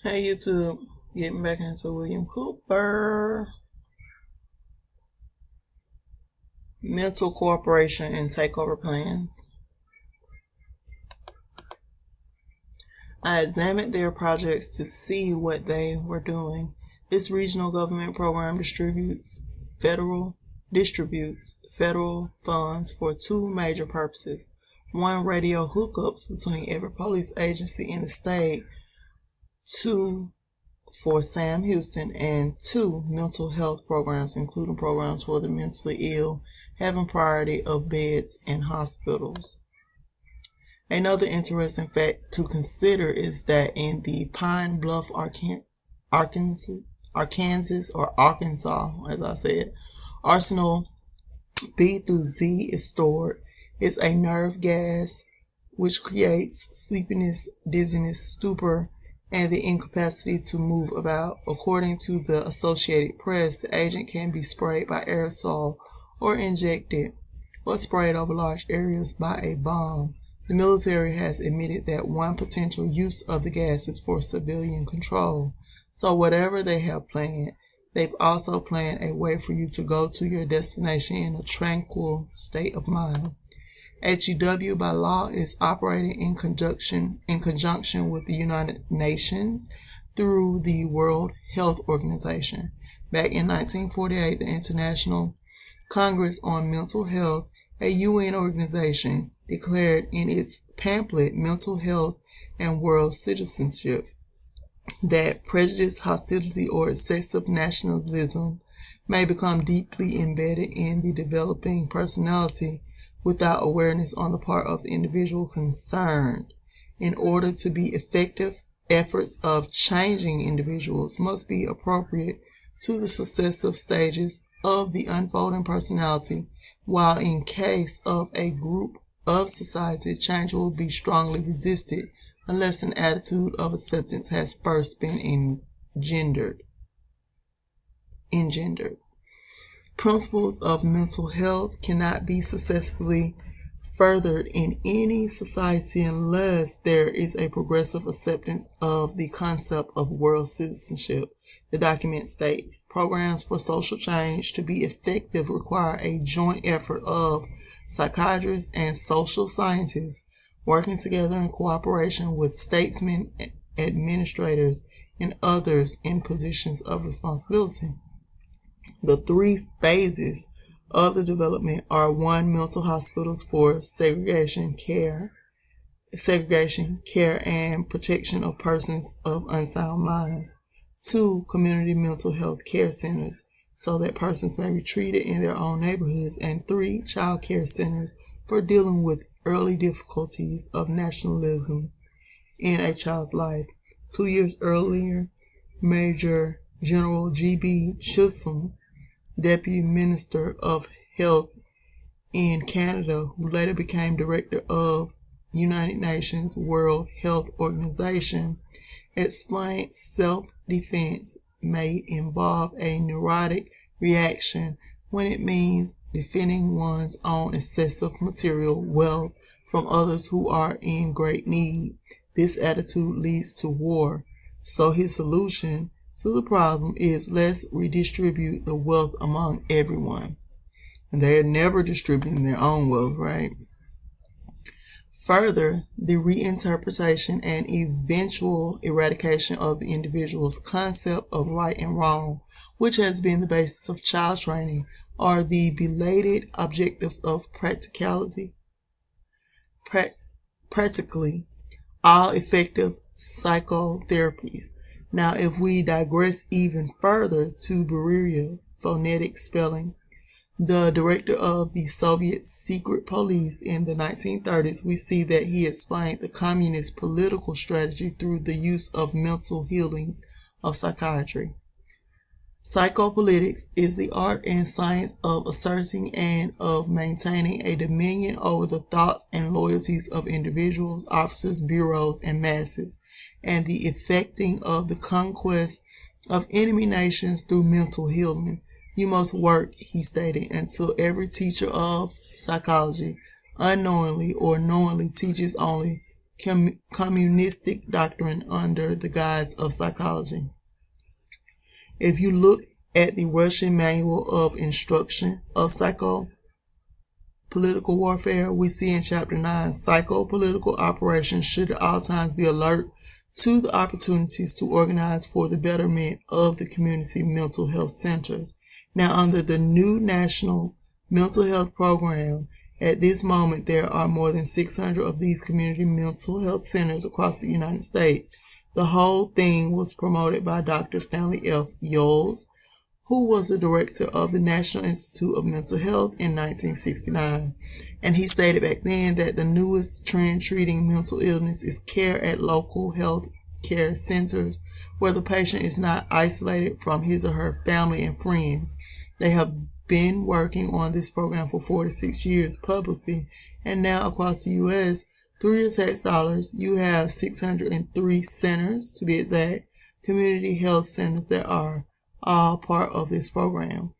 Hey YouTube, getting back into William Cooper. Mental cooperation and takeover plans. I examined their projects to see what they were doing. This regional government program distributes federal funds for two major purposes. One, radio hookups between every police agency in the state. Two, for Sam Houston, and two, mental health programs, including programs for the mentally ill, having priority of beds in hospitals. Another interesting fact to consider is that in the Pine Bluff, Arkansas, as I said, Arsenal B through Z is stored. It's a nerve gas which creates sleepiness, dizziness, stupor, and the incapacity to move about. According to the Associated Press, the agent can be sprayed by aerosol or injected or sprayed over large areas by a bomb. The military has admitted that one potential use of the gas is for civilian control. So whatever they have planned, they've also planned a way for you to go to your destination in a tranquil state of mind. HEW by law is operating in conjunction with the United Nations through the World Health Organization. Back in 1948, the International Congress on Mental Health, a UN organization, declared in its pamphlet Mental Health and World Citizenship that prejudice, hostility, or excessive nationalism may become deeply embedded in the developing personality without awareness on the part of the individual concerned. In order to be effective, efforts of changing individuals must be appropriate to the successive stages of the unfolding personality, while in case of a group of society, change will be strongly resisted unless an attitude of acceptance has first been engendered. Principles of mental health cannot be successfully furthered in any society unless there is a progressive acceptance of the concept of world citizenship. The document states, programs for social change to be effective require a joint effort of psychiatrists and social scientists working together in cooperation with statesmen, administrators, and others in positions of responsibility. The three phases of the development are: 1, mental hospitals for segregation care and protection of persons of unsound minds. 2, community mental health care centers so that persons may be treated in their own neighborhoods. And 3, child care centers for dealing with early difficulties of nationalism in a child's life. 2 years earlier, Major General G.B. Chisholm, Deputy Minister of Health in Canada, who later became Director of United Nations World Health Organization, explained self-defense may involve a neurotic reaction when it means defending one's own excessive material wealth from others who are in great need. This attitude leads to war. So his solution to the problem is, let's redistribute the wealth among everyone. And they're never distributing their own wealth, right? Further, the reinterpretation and eventual eradication of the individual's concept of right and wrong, which has been the basis of child training, are the belated objectives of practically all effective psychotherapies. Now, if we digress even further to Beria, phonetic spelling, the director of the Soviet secret police in the 1930s, we see that he explained the communist political strategy through the use of mental healings of psychiatry. Psychopolitics is the art and science of asserting and of maintaining a dominion over the thoughts and loyalties of individuals, officers, bureaus, and masses, and the effecting of the conquest of enemy nations through mental healing. You must work, he stated, until every teacher of psychology unknowingly or knowingly teaches only communistic doctrine under the guise of psychology. If you look at the Russian Manual of Instruction of Psychopolitical Warfare, we see in Chapter 9, psychopolitical operations should at all times be alert to the opportunities to organize for the betterment of the community mental health centers. Now, under the new National Mental Health Program, at this moment, there are more than 600 of these community mental health centers across the United States. The whole thing was promoted by Dr. Stanley F. Yoles, who was the director of the National Institute of Mental Health in 1969. And he stated back then that the newest trend treating mental illness is care at local health care centers where the patient is not isolated from his or her family and friends. They have been working on this program for 4 to 6 years publicly, and now across the U.S., through your tax dollars, you have 603 centers, to be exact, community health centers that are all part of this program.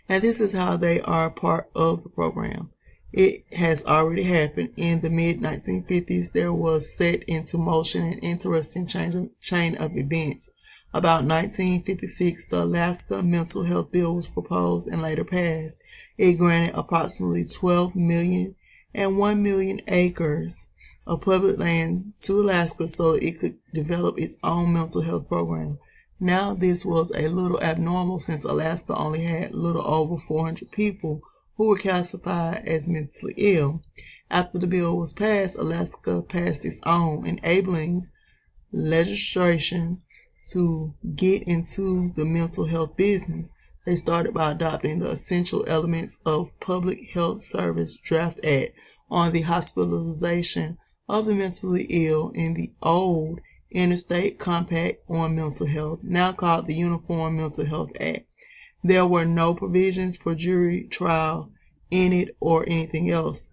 And this is how they are part of the program. It has already happened. In the mid-1950s, there was set into motion an interesting chain of events. About 1956, the Alaska Mental Health Bill was proposed and later passed. It granted approximately 12 million and 1 million acres of public land to Alaska so it could develop its own mental health program. Now, this was a little abnormal since Alaska only had a little over 400 people who were classified as mentally ill. After the bill was passed, Alaska passed its own, enabling legislation to get into the mental health business. They started by adopting the essential elements of Public Health Service Draft Act on the hospitalization of the mentally ill in the old Interstate Compact on Mental Health, now called the Uniform Mental Health Act. There were no provisions for jury trial in it or anything else.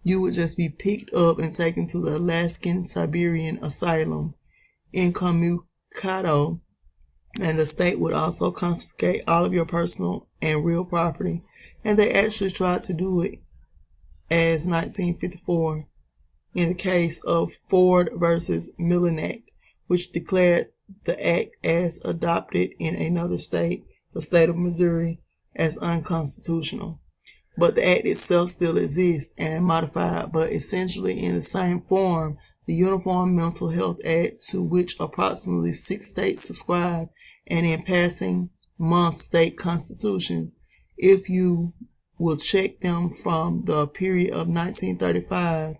You would just be picked up and taken to the Alaskan Siberian Asylum incommunicado, and the state would also confiscate all of your personal and real property. And they actually tried to do it as 1954 in the case of Ford versus Milinek, which declared the act as adopted in another state, the state of Missouri, as unconstitutional. But the act itself still exists and modified, but essentially in the same form, the Uniform Mental Health Act, to which approximately 6 states subscribe, and in passing month state constitutions, if you will check them from the period of 1935,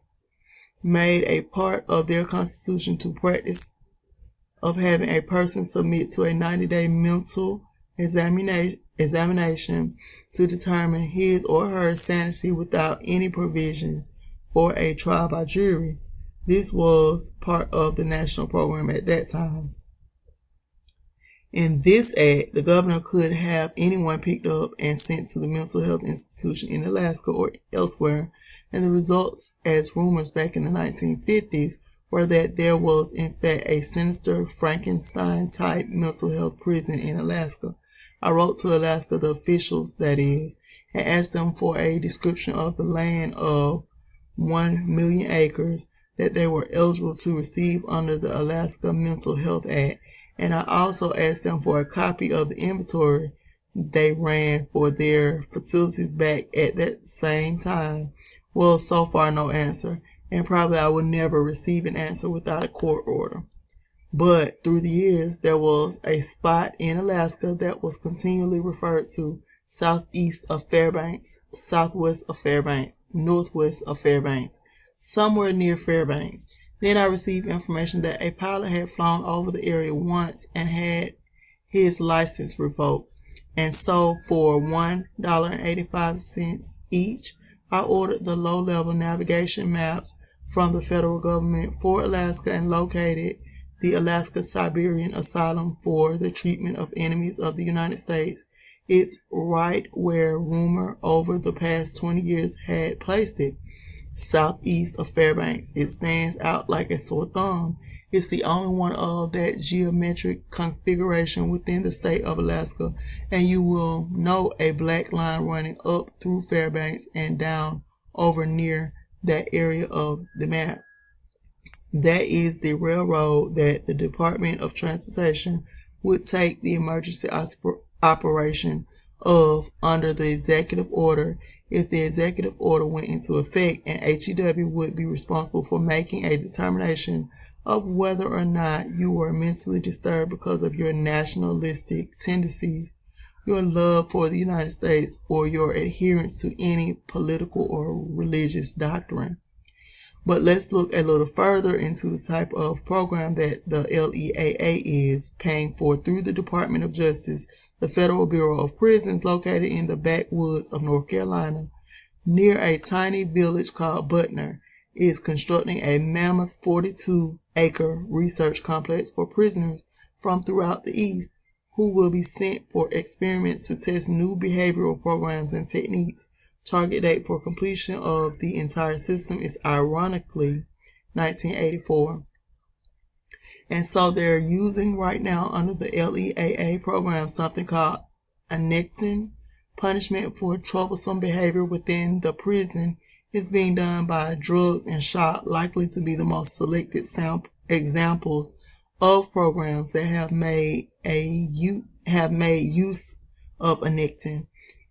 made a part of their constitution to practice of having a person submit to a 90-day mental examination to determine his or her sanity without any provisions for a trial by jury. This was part of the national program at that time. In this act, the governor could have anyone picked up and sent to the mental health institution in Alaska or elsewhere, and the results, as rumors back in the 1950s, were that there was in fact a sinister Frankenstein-type mental health prison in Alaska. I wrote to Alaska, the officials that is, and asked them for a description of the land of 1 million acres that they were eligible to receive under the Alaska Mental Health Act, and I also asked them for a copy of the inventory they ran for their facilities back at that same time. Well, so far no answer, and probably I will never receive an answer without a court order. But through the years, there was a spot in Alaska that was continually referred to southeast of Fairbanks, southwest of Fairbanks, northwest of Fairbanks, somewhere near Fairbanks. Then I received information that a pilot had flown over the area once and had his license revoked. And so for $1.85 each, I ordered the low-level navigation maps from the federal government for Alaska and located the Alaska Siberian Asylum for the treatment of enemies of the United States. It's right where rumor over the past 20 years had placed it, southeast of Fairbanks. It stands out like a sore thumb. It's the only one of that geometric configuration within the state of Alaska, and you will know a black line running up through Fairbanks and down over near that area of the map. That is the railroad that the Department of Transportation would take the emergency operation of under the executive order. If the executive order went into effect, and HEW would be responsible for making a determination of whether or not you were mentally disturbed because of your nationalistic tendencies, your love for the United States, or your adherence to any political or religious doctrine. But let's look a little further into the type of program that the LEAA is paying for through the Department of Justice. The Federal Bureau of Prisons, located in the backwoods of North Carolina, near a tiny village called Butner, is constructing a mammoth 42-acre research complex for prisoners from throughout the East who will be sent for experiments to test new behavioral programs and techniques. Target date for completion of the entire system is ironically 1984. And so they're using right now under the LEAA program something called anectin. Punishment for troublesome behavior within the prison is being done by drugs and shock, likely to be the most selected examples of programs that have made use of anectin,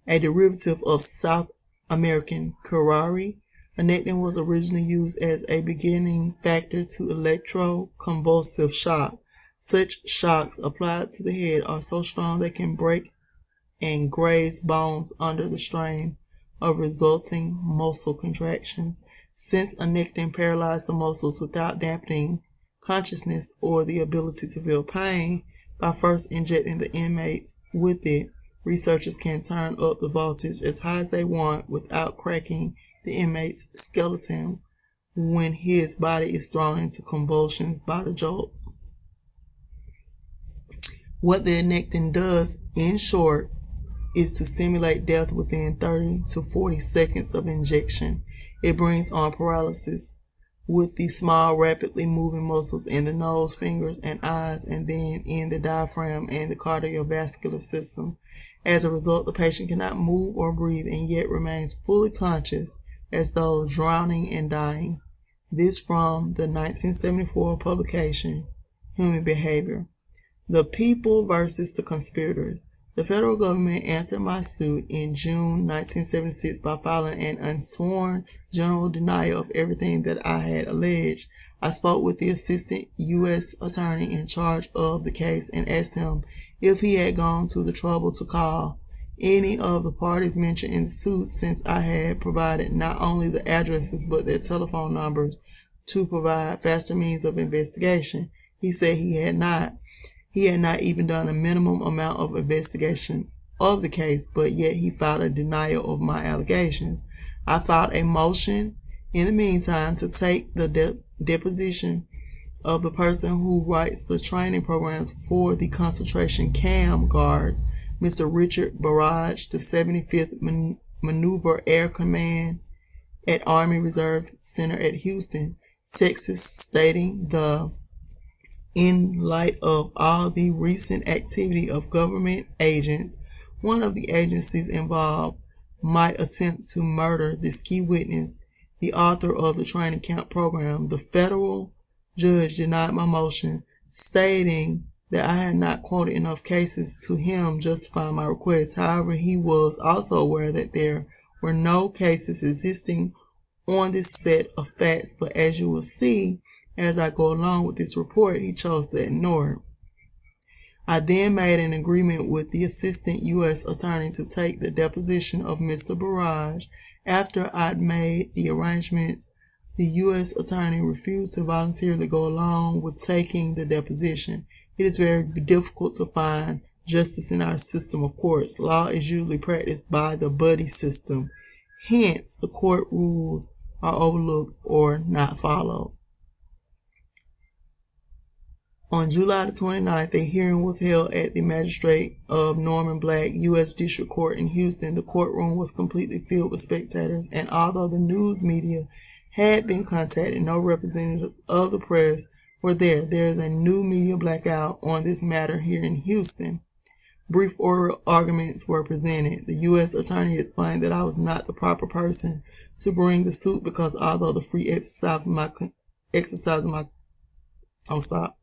a derivative of South American curare. Anectin was originally used as a beginning factor to electroconvulsive shock. Such shocks applied to the head are so strong they can break and graze bones under the strain of resulting muscle contractions. Since anectin paralyzes the muscles without dampening consciousness or the ability to feel pain, by first injecting the inmates with it, researchers can turn up the voltage as high as they want without cracking the inmate's skeleton when his body is thrown into convulsions by the jolt. What the anectin does, in short, is to stimulate death within 30 to 40 seconds of injection. It brings on paralysis with the small, rapidly moving muscles in the nose, fingers, and eyes, and then in the diaphragm and the cardiovascular system. As a result, the patient cannot move or breathe and yet remains fully conscious as though drowning and dying. This from the 1974 publication, Human Behavior. The People versus the Conspirators. The federal government answered my suit in June 1976 by filing an unsworn general denial of everything that I had alleged. I spoke with the assistant U.S. attorney in charge of the case and asked him if he had gone to the trouble to call any of the parties mentioned in the suit, since I had provided not only the addresses but their telephone numbers to provide faster means of investigation. He said he had not. He had not even done a minimum amount of investigation of the case, but yet he filed a denial of my allegations. I filed a motion in the meantime to take the deposition of the person who writes the training programs for the concentration camp guards, Mr. Richard Barrage, the 75th Maneuver Air Command at Army Reserve Center at Houston, Texas, stating in light of all the recent activity of government agents, one of the agencies involved might attempt to murder this key witness, the author of the training camp program. The federal judge denied my motion, stating that I had not quoted enough cases to him justifying my request. However, he was also aware that there were no cases existing on this set of facts, but as you will see, as I go along with this report, he chose to ignore it. I then made an agreement with the assistant U.S. attorney to take the deposition of Mr. Barrage. After I'd made the arrangements, the U.S. attorney refused to voluntarily go along with taking the deposition. It is very difficult to find justice in our system of courts. Law is usually practiced by the buddy system. Hence, the court rules are overlooked or not followed. On July the 29th, a hearing was held at the Magistrate of Norman Black U.S. District Court in Houston. The courtroom was completely filled with spectators, and although the news media had been contacted, no representatives of the press were there. There is a new media blackout on this matter here in Houston. Brief oral arguments were presented. The U.S. attorney explained that I was not the proper person to bring the suit because although the free exercise of my I'm stop.